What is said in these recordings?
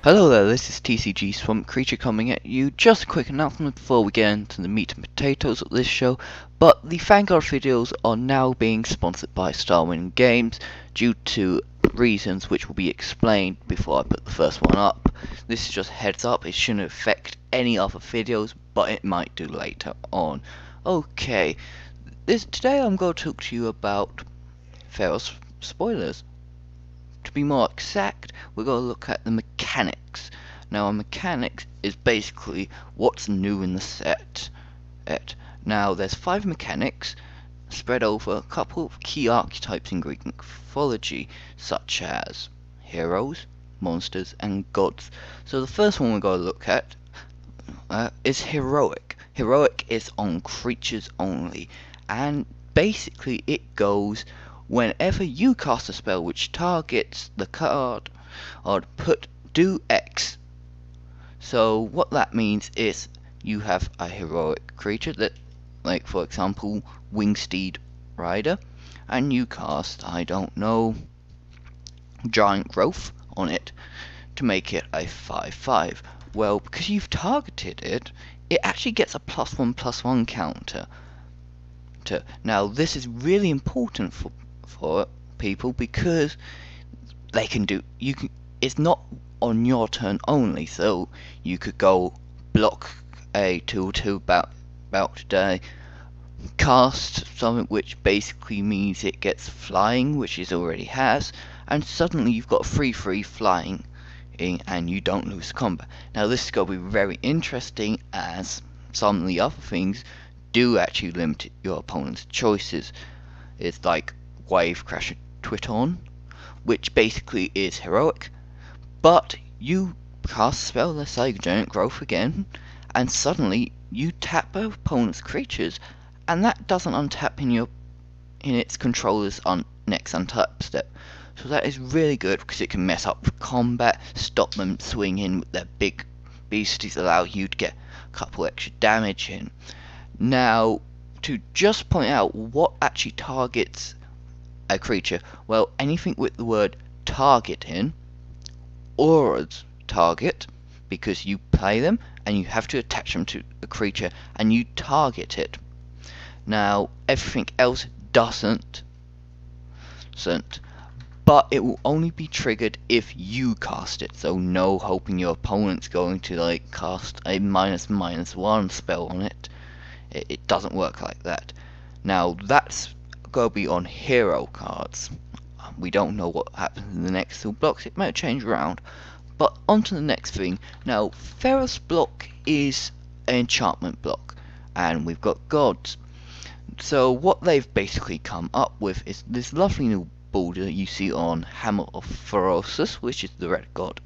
Hello there, this is TCG Swamp Creature coming at you. Just a quick announcement before we get into the meat and potatoes of this show, but the Vanguard videos are now being sponsored by Starwin Games due to reasons which will be explained before I put the first one up. This is just heads up, it shouldn't affect any other videos, but it might do later on. Okay, today I'm going to talk to you about Theros spoilers. To be more exact, we're going to look at the mechanics. Now, a mechanics is basically what's new in the set. Now, there's 5 mechanics spread over a couple of key archetypes in Greek mythology, such as heroes, monsters, and gods. So the first one we're going to look at is heroic. Heroic is on creatures only, and basically it goes whenever you cast a spell which targets the card, or do X. So what that means is you have a heroic creature that, like for example, Wingsteed Rider, and you cast, I don't know, Giant Growth on it to make it a 5/5. Well, because you've targeted it, it actually gets a +1/+1 counter. Now this is really important for people because they can do it's not on your turn only, so you could go block a 2/2 about today, cast something which basically means it gets flying, which it already has, and suddenly you've got 3/3 flying and you don't lose combat. Now this is going to be very interesting, as some of the other things do actually limit your opponent's choices. It's like Wave Crasher Twiton, which basically is heroic, but you cast a spell, let's say Giant Growth again, and suddenly you tap both opponent's creatures, and that doesn't untap in its controller's next untap step. So that is really good because it can mess up combat, stop them swinging with their big beasties, allow you to get a couple extra damage in. Now, to just point out what actually targets a creature, well, anything with the word target in, auras target, because you play them and you have to attach them to a creature and you target it. Now, everything else doesn't, but it will only be triggered if you cast it, so no hoping your opponent's going to like cast a -1 spell on it. It doesn't work like that. Now that's going to be on hero cards. We don't know what happens in the next 2 blocks, it might change around. But on to the next thing. Now, Theros block is an enchantment block, and we've got gods. So what they've basically come up with is this lovely new border you see on Hammer of Ferocis, which is the red god.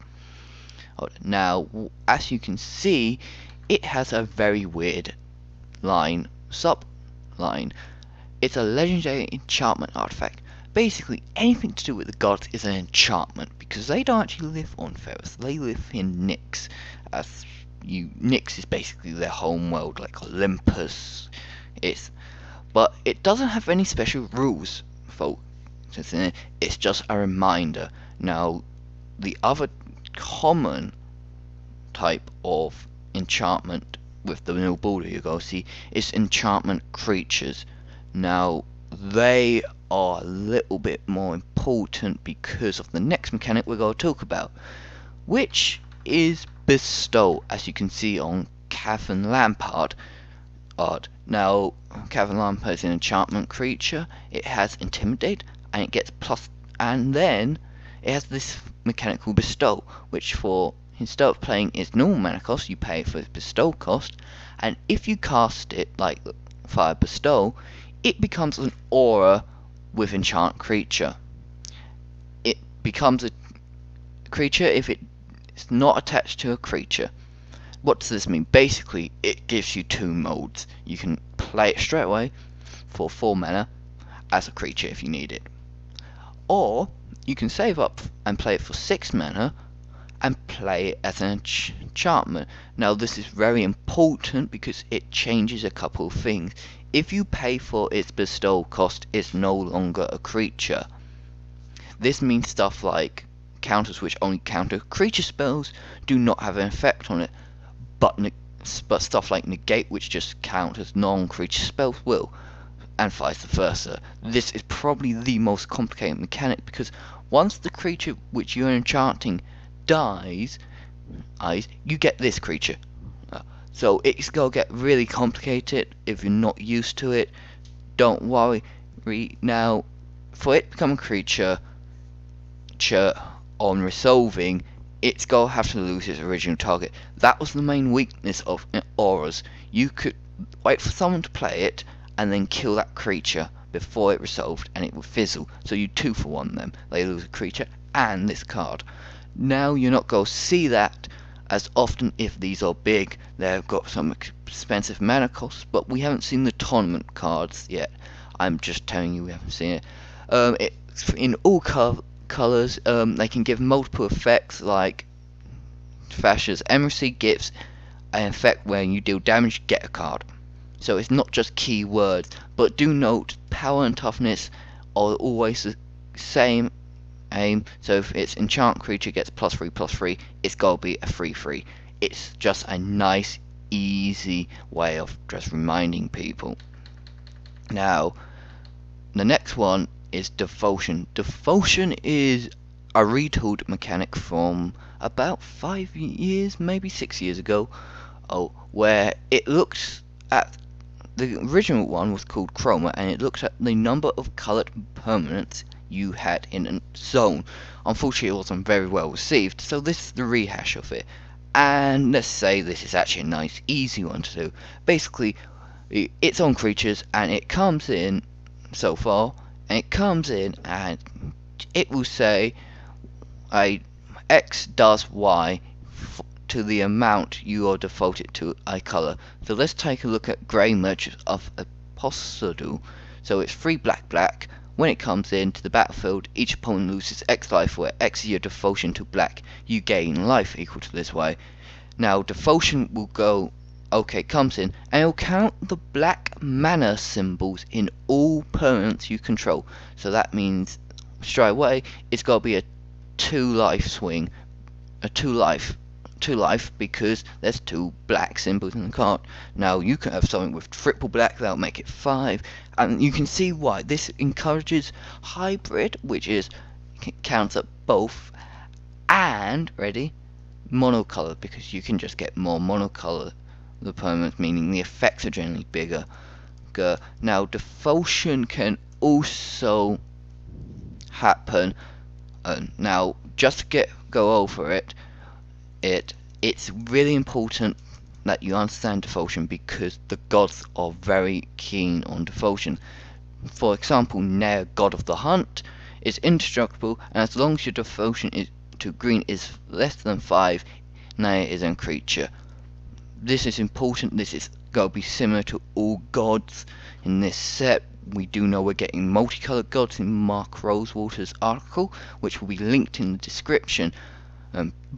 Now, as you can see, it has a very weird sub-line. It's a legendary enchantment artifact. Basically, anything to do with the gods is an enchantment, because they don't actually live on Theros, they live in Nyx. Nyx is basically their home world, like Olympus is. But it doesn't have any special rules, folks. It's just a reminder. Now, the other common type of enchantment with the new border you're going to see is enchantment creatures. Now, they are a little bit more important because of the next mechanic we're going to talk about, which is bestow, as you can see on Cavern Lampard. Now, Cavern Lampard is an enchantment creature. It has intimidate, and it gets plus, and then it has this mechanic called bestow, which instead of playing its normal mana cost, you pay for its bestow cost, and if you cast it like Fire Bestow, it becomes an aura with enchant creature. It becomes a creature if it's not attached to a creature. What does this mean? Basically, it gives you 2 modes. You can play it straight away for 4 mana as a creature if you need it, or you can save up and play it for 6 mana and play it as an enchantment. Now this is very important because it changes a couple of things. If you pay for its bestow cost, it's no longer a creature. This means stuff like counters which only counter creature spells do not have an effect on it, but stuff like negate, which just counters non-creature spells, will, and vice versa. This is probably the most complicated mechanic, because once the creature which you're enchanting dies, you get this creature. So it's gonna get really complicated if you're not used to it. Don't worry. Now, for it to become a creature, on resolving, it's gonna have to lose its original target. That was the main weakness of auras. You could wait for someone to play it and then kill that creature before it resolved, and it would fizzle. So you 2-for-1 them. They lose a creature and this card. Now you're not gonna see that as often if these are big. They've got some expensive mana costs, but we haven't seen the tournament cards yet. I'm just telling you we haven't seen it. It's in all colours. They can give multiple effects, like Thasher's Emercy gives an effect when you deal damage, get a card. So it's not just keywords, but do note power and toughness are always the same aim. So if it's enchant creature gets +3/+3, it's gotta be a 3/3. It's just a nice, easy way of just reminding people. Now, the next one is Devotion. Devotion is a retooled mechanic from about 5 years, maybe 6 years ago, where it looks at the original one was called Chroma, and it looks at the number of coloured permanents you had in a zone. Unfortunately, it wasn't very well received, so this is the rehash of it. And let's say this is actually a nice, easy one to do. Basically, it's on creatures, and it comes in so far, and it comes in, and it will say X does Y to the amount you are defaulted to a colour. So let's take a look at Grey Merchant of Apostle. So it's 3 black. When it comes into the battlefield, each opponent loses X life, where X is your devotion to black. You gain life equal to this way. Now, devotion will go, comes in, and it'll count the black mana symbols in all permanents you control. So that means, straight away, it's got to be a 2-life swing. A 2-life, because there's 2 black symbols in the card. Now, you can have something with triple black, that'll make it 5. And you can see why this encourages hybrid, which is counts up both, and monocolor, because you can just get more monocolor the permanents, meaning the effects are generally bigger. Now, devotion can also happen. Now, just to go over it, it's really important that you understand devotion, because the gods are very keen on devotion. For example, Nair, god of the hunt, is indestructible, and as long as your devotion to green is less than 5, Nair is a creature. This is important. This is going to be similar to all gods in this set. We do know we're getting multicolored gods in Mark Rosewater's article, which will be linked in the description.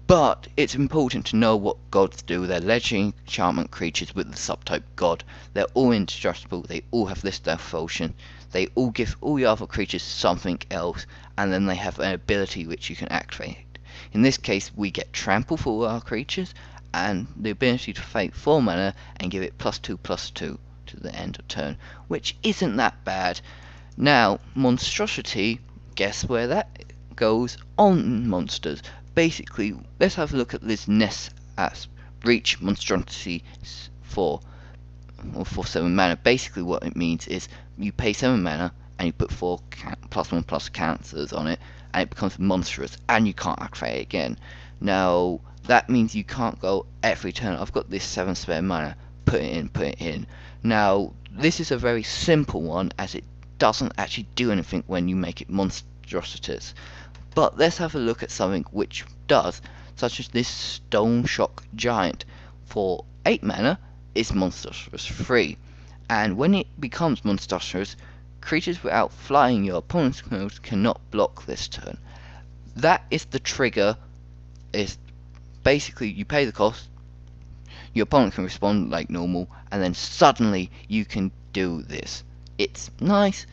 But it's important to know what gods do. They're legendary enchantment creatures with the subtype god. They're all indestructible. They all have this devotion. They all give all your other creatures something else, and then they have an ability which you can activate. In this case, we get trample for all our creatures, and the ability to pay 4 mana and give it +2/+2 to the end of turn, which isn't that bad. Now, Monstrosity, guess where that goes? On monsters. Basically, let's have a look at this Nest as Reach Monstrosity 4 or for 7 mana. Basically, what it means is you pay 7 mana and you put 4 +1/+ counters on it, and it becomes monstrous, and you can't activate it again. Now, that means you can't go every turn. I've got this 7 spare mana. Put it in. Now, this is a very simple one, as it doesn't actually do anything when you make it monstrosities. But let's have a look at something which does, such as this Stone Shock Giant. For 8 mana, it's monstrous 3. And when it becomes monstrous, creatures without flying your opponent's field cannot block this turn. That is the trigger. Is basically you pay the cost, your opponent can respond like normal, and then suddenly you can do this. It's nice,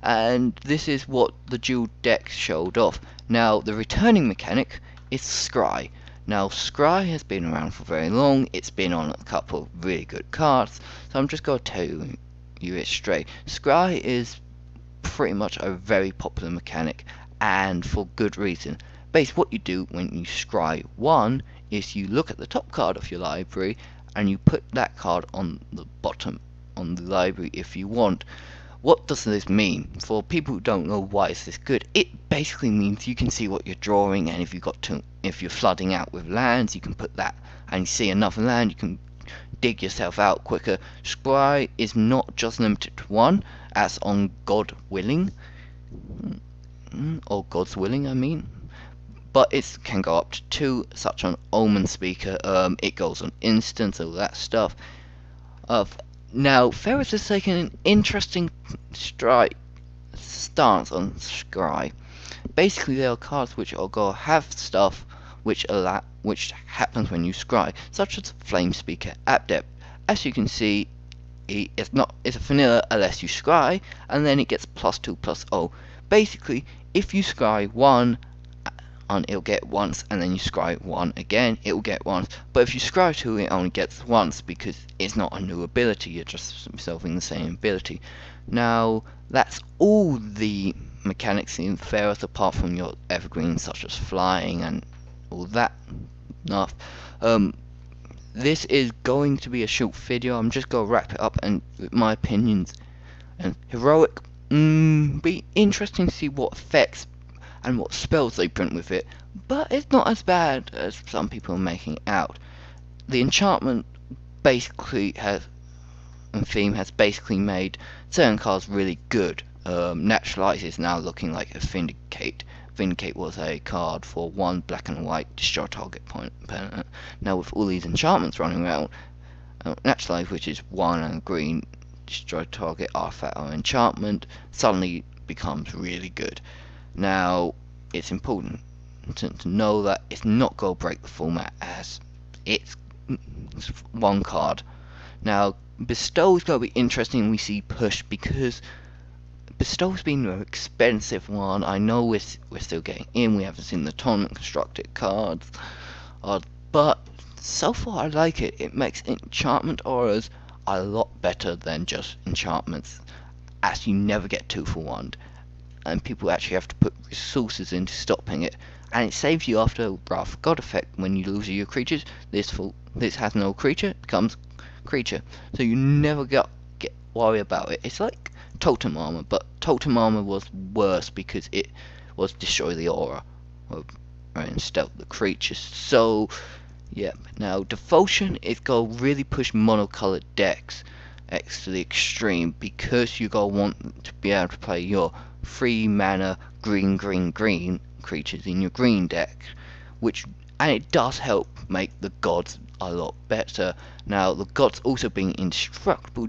and this is what the dual deck showed off. Now the returning mechanic is Scry. Now Scry has been around for very long, it's been on a couple of really good cards, so I'm just going to tell you it straight. Scry is pretty much a very popular mechanic, and for good reason. Basically what you do when you Scry 1 is you look at the top card of your library and you put that card on the bottom on the library if you want. What does this mean? For people who don't know why is this good, it basically means you can see what you're drawing, and if you're flooding out with lands, you can put that, and you see another land, you can dig yourself out quicker. Scry is not just limited to one, as on God willing, or God's willing, I mean. But it can go up to 2, such on Omen Speaker, it goes on instance, all that stuff. Now, Theros has taken an interesting stance on Scry. Basically, there are cards which are going to have stuff which happens when you Scry, such as Flame Speaker Adept. As you can see, it's a vanilla unless you Scry, and then it gets +2/+0. Basically, if you Scry 1, and it'll get once, and then you Scry 1 again, it will get once. But if you Scry 2, it only gets once because it's not a new ability, you're just solving the same ability. Now, that's all the mechanics in Theros apart from your evergreens such as flying and all that stuff. This is going to be a short video, I'm just going to wrap it up and with my opinions. And heroic, be interesting to see what effects and what spells they print with it, but it's not as bad as some people are making it out. The enchantment basically has basically made certain cards really good. Naturalize is now looking like a Vindicate. Vindicate was a card for 1 black and white, destroy target opponent. Now with all these enchantments running around, Naturalize, which is 1 and green, destroy target artifact or enchantment, suddenly becomes really good. Now, it's important to know that it's not going to break the format, as it's one card. Now, bestow is going to be interesting. We see push because bestow's been an expensive one. I know we're still getting in. We haven't seen the tournament constructed cards, but so far I like it. It makes enchantment auras a lot better than just enchantments, as you never get 2 for 1. And people actually have to put resources into stopping it, and it saves you after Wrath of God effect. When you lose your creatures, this has no creature, it becomes creature, so you never get worry about it. It's like totem armor, but totem armor was worse because it was destroy the aura and stealth the creatures. So yeah, now devotion is going to really push monocolored decks to the extreme, because you're going to want to be able to play your 3 mana green creatures in your green deck, and it does help make the gods a lot better. Now the gods also being indestructible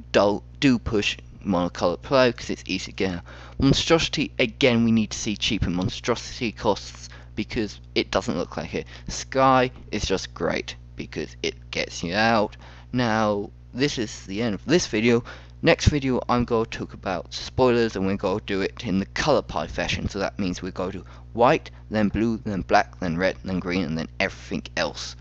do push monocolored play because it's easy to get. Monstrosity, again, we need to see cheaper monstrosity costs because it doesn't look like it. Scry is just great because it gets you out. Now this is the end of this video. Next video I'm going to talk about spoilers, and we're going to do it in the color pie fashion. So that means we go to white, then blue, then black, then red, then green, and then everything else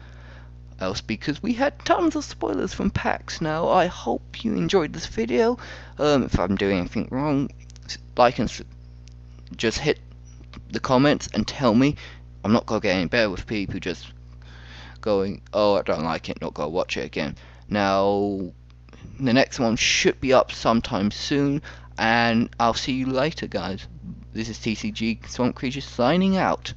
because we had tons of spoilers from packs. Now I hope you enjoyed this video. If I'm doing anything wrong, like and just hit the comments and tell me. I'm not going to get any better with people just going, oh, I don't like it, not going to watch it again. Now the next one should be up sometime soon, and I'll see you later, guys. This is TCG Swamp Creature signing out.